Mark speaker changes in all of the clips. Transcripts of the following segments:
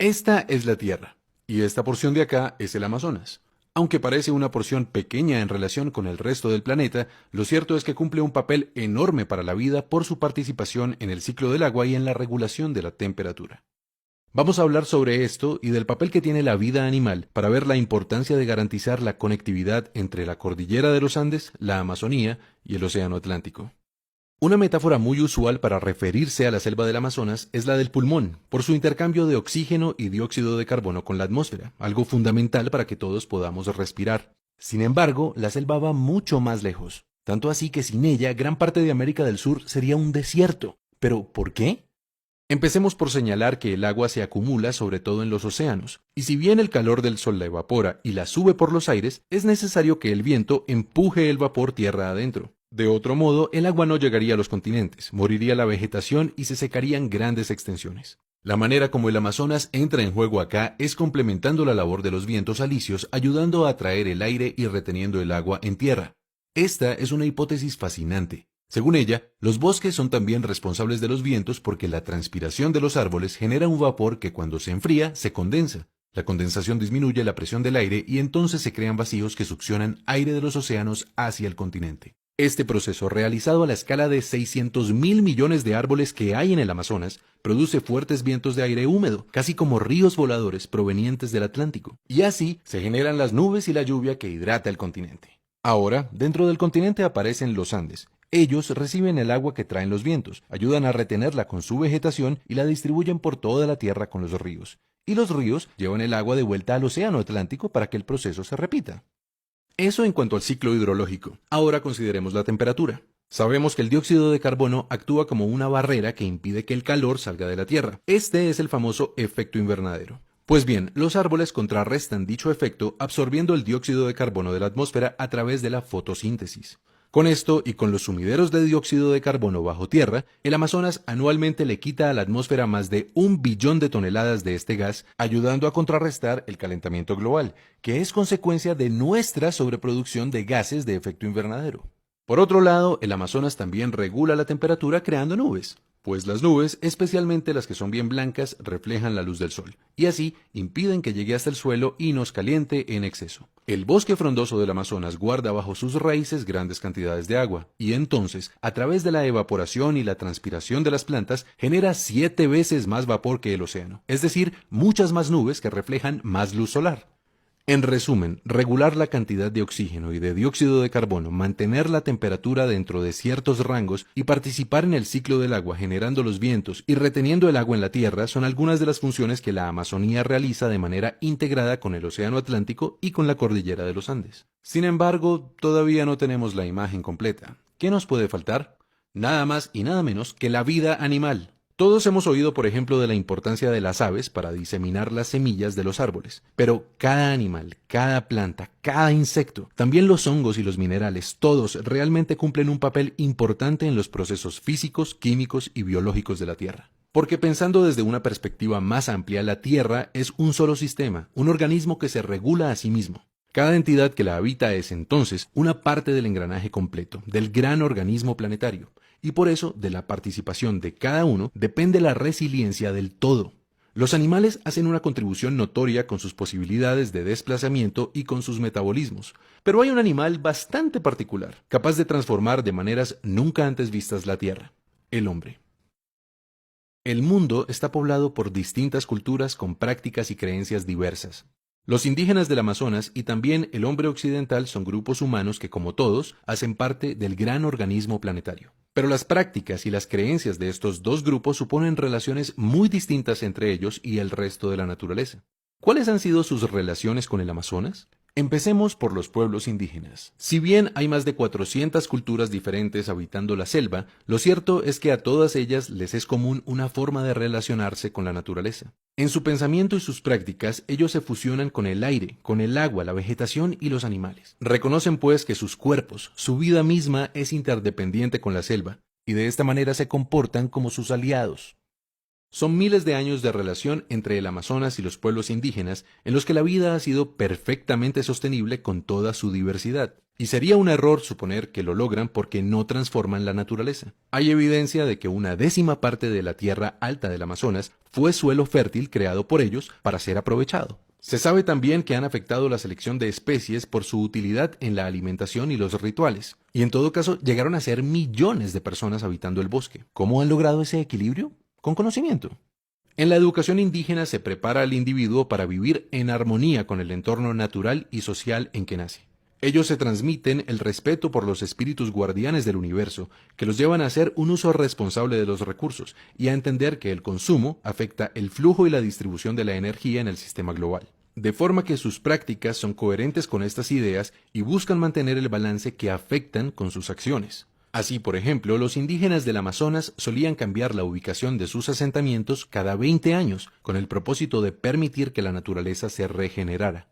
Speaker 1: Esta es la Tierra, y esta porción de acá es el Amazonas. Aunque parece una porción pequeña en relación con el resto del planeta, lo cierto es que cumple un papel enorme para la vida por su participación en el ciclo del agua y en la regulación de la temperatura. Vamos a hablar sobre esto y del papel que tiene la vida animal para ver la importancia de garantizar la conectividad entre la cordillera de los Andes, la Amazonía y el Océano Atlántico. Una metáfora muy usual para referirse a la selva del Amazonas es la del pulmón, por su intercambio de oxígeno y dióxido de carbono con la atmósfera, algo fundamental para que todos podamos respirar. Sin embargo, la selva va mucho más lejos, tanto así que sin ella gran parte de América del Sur sería un desierto. ¿Pero por qué? Empecemos por señalar que el agua se acumula sobre todo en los océanos, y si bien el calor del sol la evapora y la sube por los aires, es necesario que el viento empuje el vapor tierra adentro. De otro modo, el agua no llegaría a los continentes, moriría la vegetación y se secarían grandes extensiones. La manera como el Amazonas entra en juego acá es complementando la labor de los vientos alisios, ayudando a atraer el aire y reteniendo el agua en tierra. Esta es una hipótesis fascinante. Según ella, los bosques son también responsables de los vientos porque la transpiración de los árboles genera un vapor que cuando se enfría se condensa. La condensación disminuye la presión del aire y entonces se crean vacíos que succionan aire de los océanos hacia el continente. Este proceso, realizado a la escala de 600.000 millones de árboles que hay en el Amazonas, produce fuertes vientos de aire húmedo, casi como ríos voladores provenientes del Atlántico. Y así se generan las nubes y la lluvia que hidrata el continente. Ahora, dentro del continente aparecen los Andes. Ellos reciben el agua que traen los vientos, ayudan a retenerla con su vegetación y la distribuyen por toda la tierra con los ríos. Y los ríos llevan el agua de vuelta al océano Atlántico para que el proceso se repita. Eso en cuanto al ciclo hidrológico. Ahora consideremos la temperatura. Sabemos que el dióxido de carbono actúa como una barrera que impide que el calor salga de la Tierra. Este es el famoso efecto invernadero. Pues bien, los árboles contrarrestan dicho efecto absorbiendo el dióxido de carbono de la atmósfera a través de la fotosíntesis. Con esto y con los sumideros de dióxido de carbono bajo tierra, el Amazonas anualmente le quita a la atmósfera más de 1 billón de toneladas de este gas, ayudando a contrarrestar el calentamiento global, que es consecuencia de nuestra sobreproducción de gases de efecto invernadero. Por otro lado, el Amazonas también regula la temperatura creando nubes, pues las nubes, especialmente las que son bien blancas, reflejan la luz del sol, y así impiden que llegue hasta el suelo y nos caliente en exceso. El bosque frondoso del Amazonas guarda bajo sus raíces grandes cantidades de agua, y entonces, a través de la evaporación y la transpiración de las plantas, genera 7 veces más vapor que el océano, es decir, muchas más nubes que reflejan más luz solar. En resumen, regular la cantidad de oxígeno y de dióxido de carbono, mantener la temperatura dentro de ciertos rangos y participar en el ciclo del agua generando los vientos y reteniendo el agua en la tierra son algunas de las funciones que la Amazonía realiza de manera integrada con el Océano Atlántico y con la cordillera de los Andes. Sin embargo, todavía no tenemos la imagen completa. ¿Qué nos puede faltar? Nada más y nada menos que la vida animal. Todos hemos oído, por ejemplo, de la importancia de las aves para diseminar las semillas de los árboles, pero cada animal, cada planta, cada insecto, también los hongos y los minerales, todos realmente cumplen un papel importante en los procesos físicos, químicos y biológicos de la Tierra. Porque pensando desde una perspectiva más amplia, la Tierra es un solo sistema, un organismo que se regula a sí mismo. Cada entidad que la habita es entonces una parte del engranaje completo, del gran organismo planetario. Y por eso, de la participación de cada uno, depende la resiliencia del todo. Los animales hacen una contribución notoria con sus posibilidades de desplazamiento y con sus metabolismos. Pero hay un animal bastante particular, capaz de transformar de maneras nunca antes vistas la Tierra: el hombre. El mundo está poblado por distintas culturas con prácticas y creencias diversas. Los indígenas del Amazonas y también el hombre occidental son grupos humanos que, como todos, hacen parte del gran organismo planetario. Pero las prácticas y las creencias de estos dos grupos suponen relaciones muy distintas entre ellos y el resto de la naturaleza. ¿Cuáles han sido sus relaciones con el Amazonas? Empecemos por los pueblos indígenas. Si bien hay más de 400 culturas diferentes habitando la selva, lo cierto es que a todas ellas les es común una forma de relacionarse con la naturaleza. En su pensamiento y sus prácticas, ellos se fusionan con el aire, con el agua, la vegetación y los animales. Reconocen pues que sus cuerpos, su vida misma es interdependiente con la selva, y de esta manera se comportan como sus aliados. Son miles de años de relación entre el Amazonas y los pueblos indígenas en los que la vida ha sido perfectamente sostenible con toda su diversidad. Y sería un error suponer que lo logran porque no transforman la naturaleza. Hay evidencia de que una décima parte de la tierra alta del Amazonas fue suelo fértil creado por ellos para ser aprovechado. Se sabe también que han afectado la selección de especies por su utilidad en la alimentación y los rituales. Y en todo caso, llegaron a ser millones de personas habitando el bosque. ¿Cómo han logrado ese equilibrio? Con conocimiento. En la educación indígena se prepara al individuo para vivir en armonía con el entorno natural y social en que nace. Ellos se transmiten el respeto por los espíritus guardianes del universo, que los llevan a hacer un uso responsable de los recursos y a entender que el consumo afecta el flujo y la distribución de la energía en el sistema global. De forma que sus prácticas son coherentes con estas ideas y buscan mantener el balance que afectan con sus acciones. Así, por ejemplo, los indígenas del Amazonas solían cambiar la ubicación de sus asentamientos cada 20 años, con el propósito de permitir que la naturaleza se regenerara.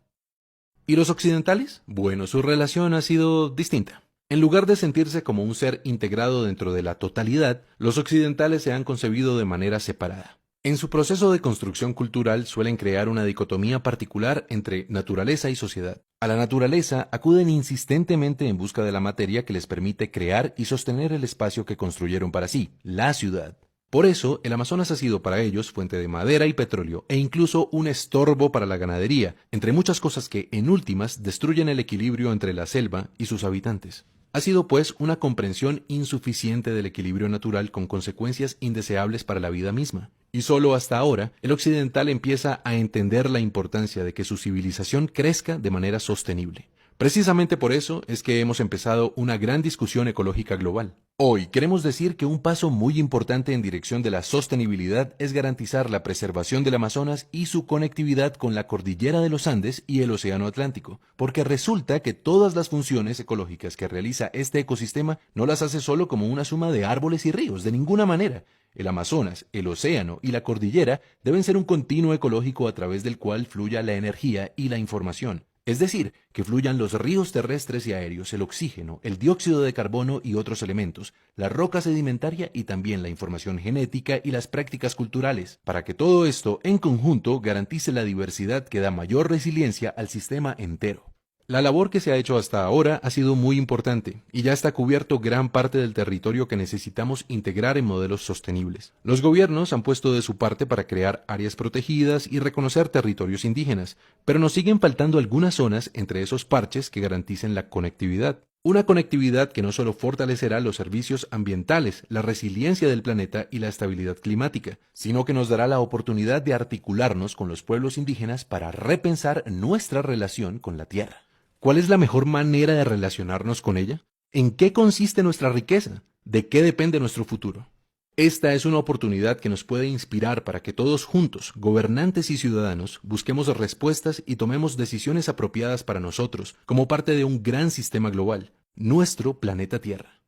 Speaker 1: ¿Y los occidentales? Bueno, su relación ha sido distinta. En lugar de sentirse como un ser integrado dentro de la totalidad, los occidentales se han concebido de manera separada. En su proceso de construcción cultural suelen crear una dicotomía particular entre naturaleza y sociedad. A la naturaleza acuden insistentemente en busca de la materia que les permite crear y sostener el espacio que construyeron para sí, la ciudad. Por eso, el Amazonas ha sido para ellos fuente de madera y petróleo e incluso un estorbo para la ganadería, entre muchas cosas que, en últimas, destruyen el equilibrio entre la selva y sus habitantes. Ha sido, pues, una comprensión insuficiente del equilibrio natural con consecuencias indeseables para la vida misma. Y solo hasta ahora, el occidental empieza a entender la importancia de que su civilización crezca de manera sostenible. Precisamente por eso es que hemos empezado una gran discusión ecológica global. Hoy queremos decir que un paso muy importante en dirección de la sostenibilidad es garantizar la preservación del Amazonas y su conectividad con la cordillera de los Andes y el Océano Atlántico, porque resulta que todas las funciones ecológicas que realiza este ecosistema no las hace solo como una suma de árboles y ríos, de ninguna manera. El Amazonas, el océano y la cordillera deben ser un continuo ecológico a través del cual fluya la energía y la información. Es decir, que fluyan los ríos terrestres y aéreos, el oxígeno, el dióxido de carbono y otros elementos, la roca sedimentaria y también la información genética y las prácticas culturales, para que todo esto en conjunto garantice la diversidad que da mayor resiliencia al sistema entero. La labor que se ha hecho hasta ahora ha sido muy importante y ya está cubierto gran parte del territorio que necesitamos integrar en modelos sostenibles. Los gobiernos han puesto de su parte para crear áreas protegidas y reconocer territorios indígenas, pero nos siguen faltando algunas zonas entre esos parches que garanticen la conectividad. Una conectividad que no solo fortalecerá los servicios ambientales, la resiliencia del planeta y la estabilidad climática, sino que nos dará la oportunidad de articularnos con los pueblos indígenas para repensar nuestra relación con la tierra. ¿Cuál es la mejor manera de relacionarnos con ella? ¿En qué consiste nuestra riqueza? ¿De qué depende nuestro futuro? Esta es una oportunidad que nos puede inspirar para que todos juntos, gobernantes y ciudadanos, busquemos respuestas y tomemos decisiones apropiadas para nosotros, como parte de un gran sistema global, nuestro planeta Tierra.